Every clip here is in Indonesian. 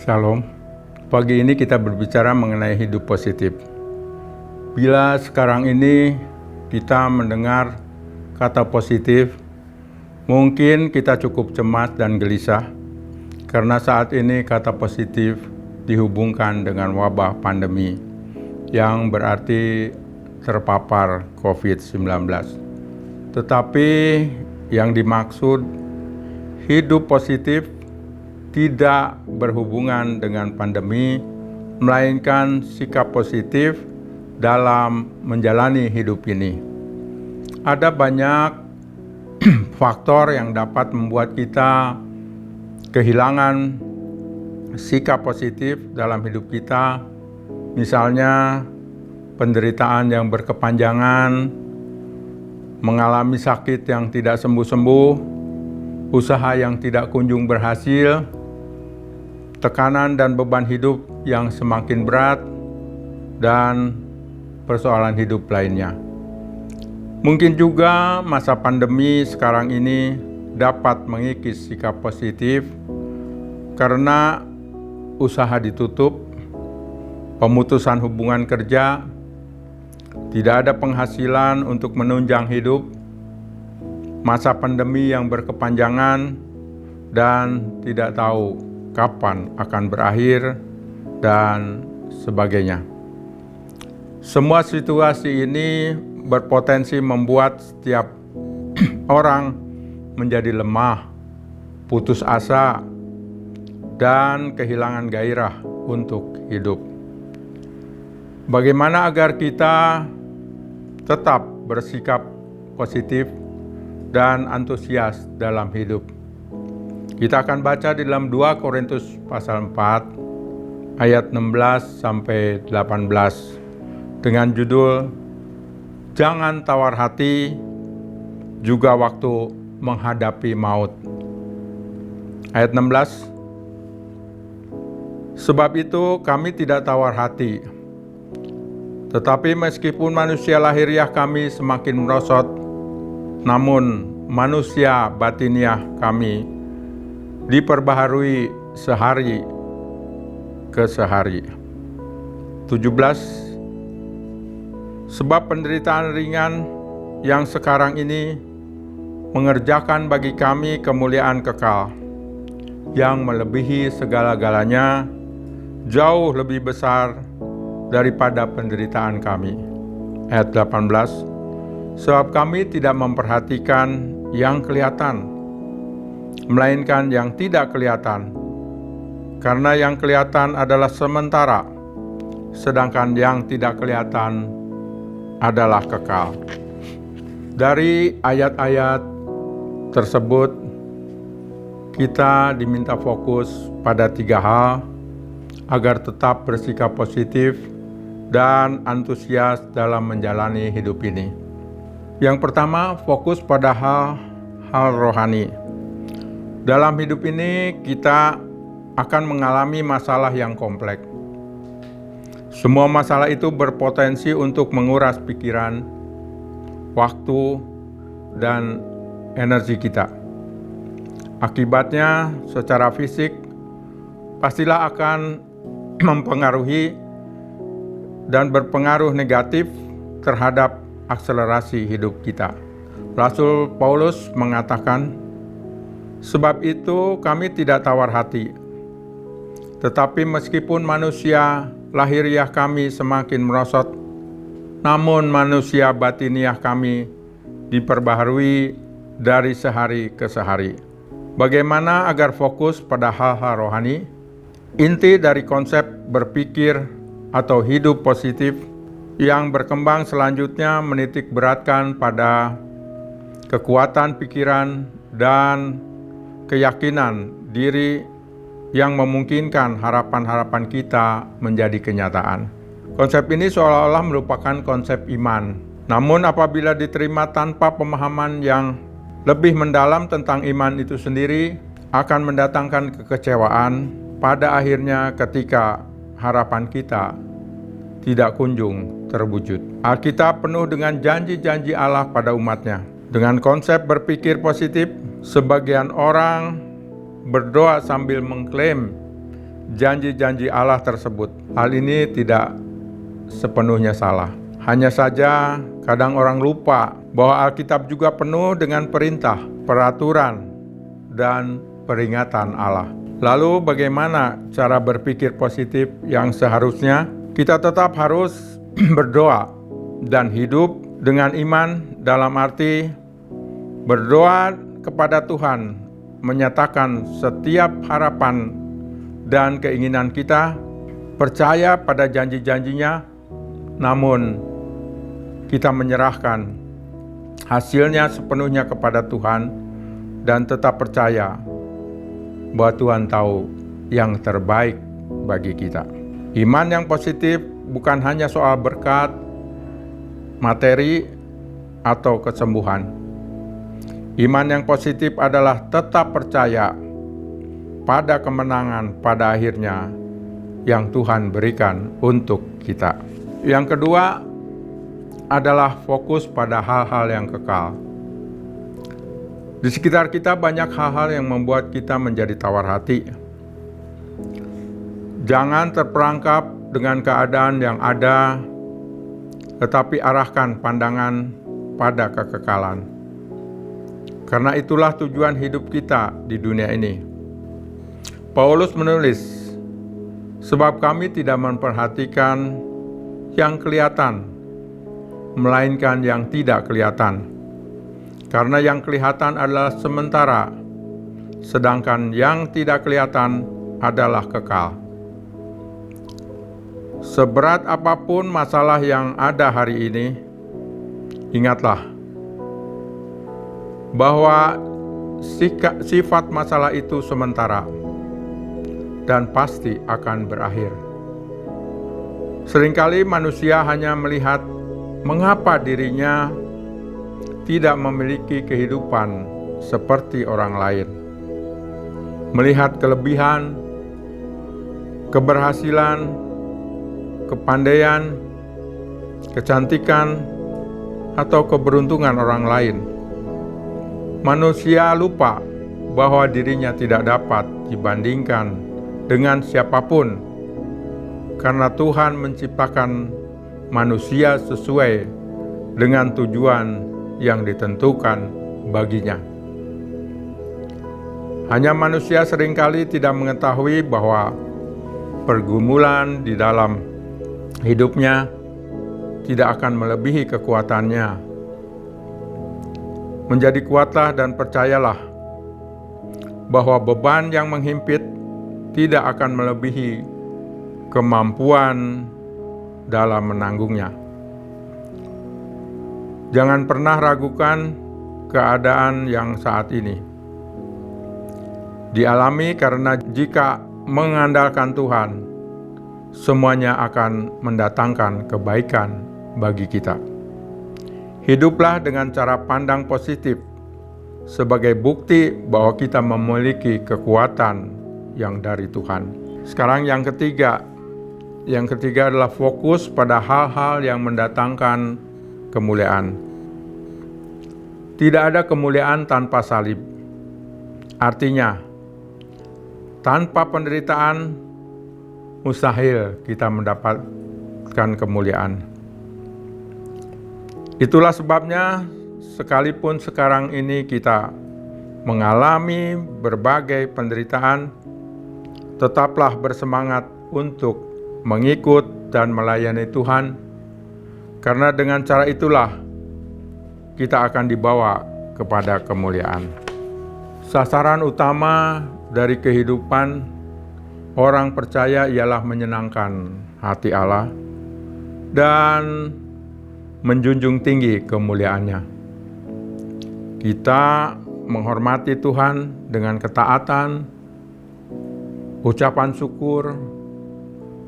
Shalom. Pagi ini kita berbicara mengenai hidup positif. Bila sekarang ini kita mendengar kata positif, mungkin kita cukup cemas dan gelisah karena saat ini kata positif dihubungkan dengan wabah pandemi yang berarti terpapar COVID-19. Tetapi yang dimaksud hidup positif tidak berhubungan dengan pandemi, melainkan sikap positif dalam menjalani hidup ini. Ada banyak faktor yang dapat membuat kita kehilangan sikap positif dalam hidup kita, misalnya penderitaan yang berkepanjangan, mengalami sakit yang tidak sembuh-sembuh, usaha yang tidak kunjung berhasil, tekanan dan beban hidup yang semakin berat, dan persoalan hidup lainnya. Mungkin juga masa pandemi sekarang ini dapat mengikis sikap positif karena usaha ditutup, pemutusan hubungan kerja, tidak ada penghasilan untuk menunjang hidup, masa pandemi yang berkepanjangan, dan tidak tahu kapan akan berakhir, dan sebagainya. Semua situasi ini berpotensi membuat setiap orang menjadi lemah, putus asa, dan kehilangan gairah untuk hidup. Bagaimana agar kita tetap bersikap positif dan antusias dalam hidup? Kita akan baca di dalam 2 Korintus pasal 4 ayat 16 sampai 18 dengan judul Jangan tawar hati juga waktu menghadapi maut. Ayat 16. Sebab itu kami tidak tawar hati, tetapi meskipun manusia lahiriah kami semakin merosot, namun manusia batiniah kami diperbaharui sehari ke sehari. 17. Sebab penderitaan ringan yang sekarang ini mengerjakan bagi kami kemuliaan kekal yang melebihi segala-galanya, jauh lebih besar daripada penderitaan kami. Ayat 18. Sebab kami tidak memperhatikan yang kelihatan, melainkan yang tidak kelihatan, karena yang kelihatan adalah sementara, sedangkan yang tidak kelihatan adalah kekal. Dari ayat-ayat tersebut, kita diminta fokus pada 3 hal agar tetap bersikap positif dan antusias dalam menjalani hidup ini. Yang pertama, fokus pada hal rohani. Dalam hidup ini kita akan mengalami masalah yang kompleks. Semua masalah itu berpotensi untuk menguras pikiran, waktu, dan energi kita. Akibatnya secara fisik pastilah akan mempengaruhi dan berpengaruh negatif terhadap akselerasi hidup kita. Rasul Paulus mengatakan, sebab itu kami tidak tawar hati, tetapi meskipun manusia lahiriah kami semakin merosot, namun manusia batiniah kami diperbaharui dari sehari ke sehari. Bagaimana agar fokus pada hal-hal rohani? Inti dari konsep berpikir atau hidup positif yang berkembang selanjutnya menitik beratkan pada kekuatan pikiran dan keyakinan diri yang memungkinkan harapan-harapan kita menjadi kenyataan. Konsep ini seolah-olah merupakan konsep iman. Namun apabila diterima tanpa pemahaman yang lebih mendalam tentang iman itu sendiri, akan mendatangkan kekecewaan pada akhirnya ketika harapan kita tidak kunjung terwujud. Alkitab penuh dengan janji-janji Allah pada umatnya. Dengan konsep berpikir positif, sebagian orang berdoa sambil mengklaim janji-janji Allah tersebut. Hal ini tidak sepenuhnya salah. Hanya saja kadang orang lupa bahwa Alkitab juga penuh dengan perintah, peraturan, dan peringatan Allah. Lalu bagaimana cara berpikir positif yang seharusnya? Kita tetap harus berdoa dan hidup dengan iman, dalam arti berdoa kepada Tuhan, menyatakan setiap harapan dan keinginan kita, percaya pada janji-janjinya, namun kita menyerahkan hasilnya sepenuhnya kepada Tuhan dan tetap percaya bahwa Tuhan tahu yang terbaik bagi kita. Iman yang positif bukan hanya soal berkat, materi, atau kesembuhan. Iman yang positif adalah tetap percaya pada kemenangan pada akhirnya yang Tuhan berikan untuk kita. Yang kedua adalah fokus pada hal-hal yang kekal. Di sekitar kita banyak hal-hal yang membuat kita menjadi tawar hati. Jangan terperangkap dengan keadaan yang ada, tetapi arahkan pandangan pada kekekalan. Karena itulah tujuan hidup kita di dunia ini. Paulus menulis, sebab kami tidak memperhatikan yang kelihatan, melainkan yang tidak kelihatan. Karena yang kelihatan adalah sementara, sedangkan yang tidak kelihatan adalah kekal. Seberat apapun masalah yang ada hari ini, ingatlah bahwa sifat masalah itu sementara dan pasti akan berakhir. Seringkali manusia hanya melihat mengapa dirinya tidak memiliki kehidupan seperti orang lain. Melihat kelebihan, keberhasilan, kepandaian, kecantikan, atau keberuntungan orang lain. Manusia lupa bahwa dirinya tidak dapat dibandingkan dengan siapapun, karena Tuhan menciptakan manusia sesuai dengan tujuan yang ditentukan baginya. Hanya manusia seringkali tidak mengetahui bahwa pergumulan di dalam hidupnya tidak akan melebihi kekuatannya. Menjadi kuatlah dan percayalah bahwa beban yang menghimpit tidak akan melebihi kemampuan dalam menanggungnya. Jangan pernah ragukan keadaan yang saat ini dialami, karena jika mengandalkan Tuhan, semuanya akan mendatangkan kebaikan bagi kita. Hiduplah dengan cara pandang positif sebagai bukti bahwa kita memiliki kekuatan yang dari Tuhan. Sekarang yang ketiga adalah fokus pada hal-hal yang mendatangkan kemuliaan. Tidak ada kemuliaan tanpa salib. Artinya, tanpa penderitaan mustahil kita mendapatkan kemuliaan. Itulah sebabnya sekalipun sekarang ini kita mengalami berbagai penderitaan, tetaplah bersemangat untuk mengikut dan melayani Tuhan, karena dengan cara itulah kita akan dibawa kepada kemuliaan. Sasaran utama dari kehidupan orang percaya ialah menyenangkan hati Allah dan menjunjung tinggi kemuliaannya. Kita menghormati Tuhan dengan ketaatan, ucapan syukur,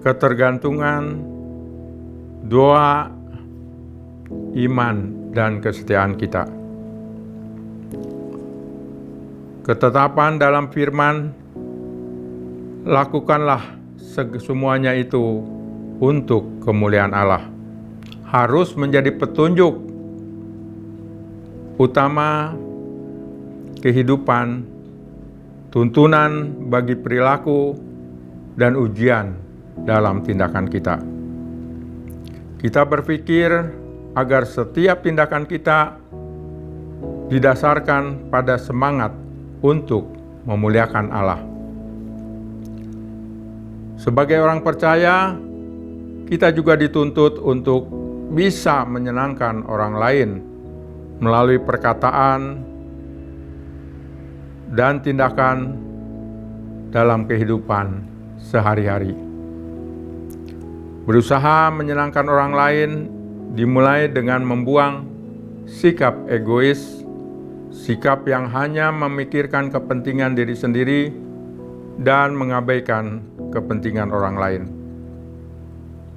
ketergantungan, doa, iman, dan kesetiaan kita. Ketetapan dalam firman, lakukanlah semuanya itu untuk kemuliaan Allah. Harus menjadi petunjuk utama kehidupan, tuntunan bagi perilaku, dan ujian dalam tindakan kita. Kita berpikir agar setiap tindakan kita didasarkan pada semangat untuk memuliakan Allah. Sebagai orang percaya, kita juga dituntut untuk bisa menyenangkan orang lain melalui perkataan dan tindakan dalam kehidupan sehari-hari. Berusaha menyenangkan orang lain dimulai dengan membuang sikap egois, sikap yang hanya memikirkan kepentingan diri sendiri dan mengabaikan kepentingan orang lain.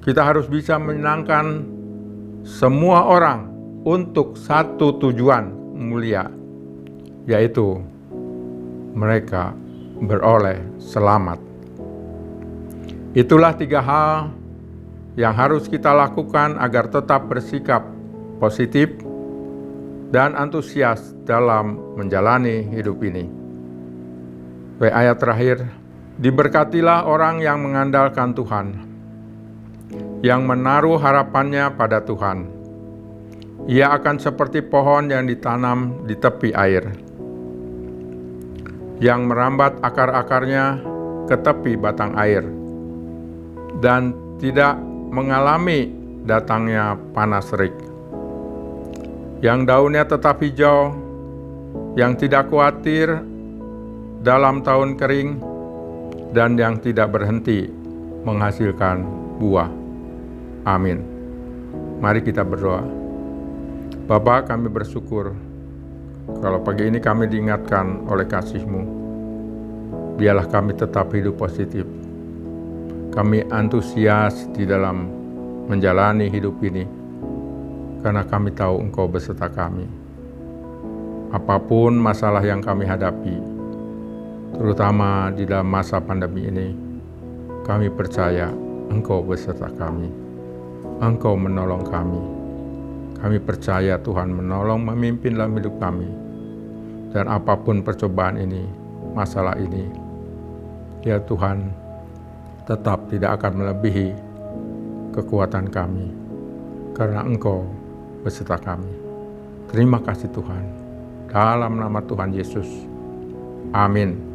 Kita harus bisa menyenangkan semua orang untuk satu tujuan mulia, yaitu mereka beroleh selamat. Itulah 3 hal yang harus kita lakukan agar tetap bersikap positif dan antusias dalam menjalani hidup ini. Ayat terakhir, diberkatilah orang yang mengandalkan Tuhan, yang menaruh harapannya pada Tuhan. Ia akan seperti pohon yang ditanam di tepi air, yang merambat akar-akarnya ke tepi batang air, dan tidak mengalami datangnya panas terik. Yang daunnya tetap hijau, yang tidak khawatir dalam tahun kering, dan yang tidak berhenti menghasilkan buah. Amin. Mari kita berdoa. Bapa, kami bersyukur kalau pagi ini kami diingatkan oleh kasih-Mu. Biarlah kami tetap hidup positif. Kami antusias di dalam menjalani hidup ini, karena kami tahu Engkau beserta kami. Apapun masalah yang kami hadapi, terutama di dalam masa pandemi ini, kami percaya Engkau beserta kami. Engkau menolong kami. Kami percaya Tuhan menolong memimpin dalam hidup kami. Dan apapun percobaan ini, masalah ini, ya Tuhan, tetap tidak akan melebihi kekuatan kami, karena Engkau beserta kami. Terima kasih Tuhan. Dalam nama Tuhan Yesus. Amin.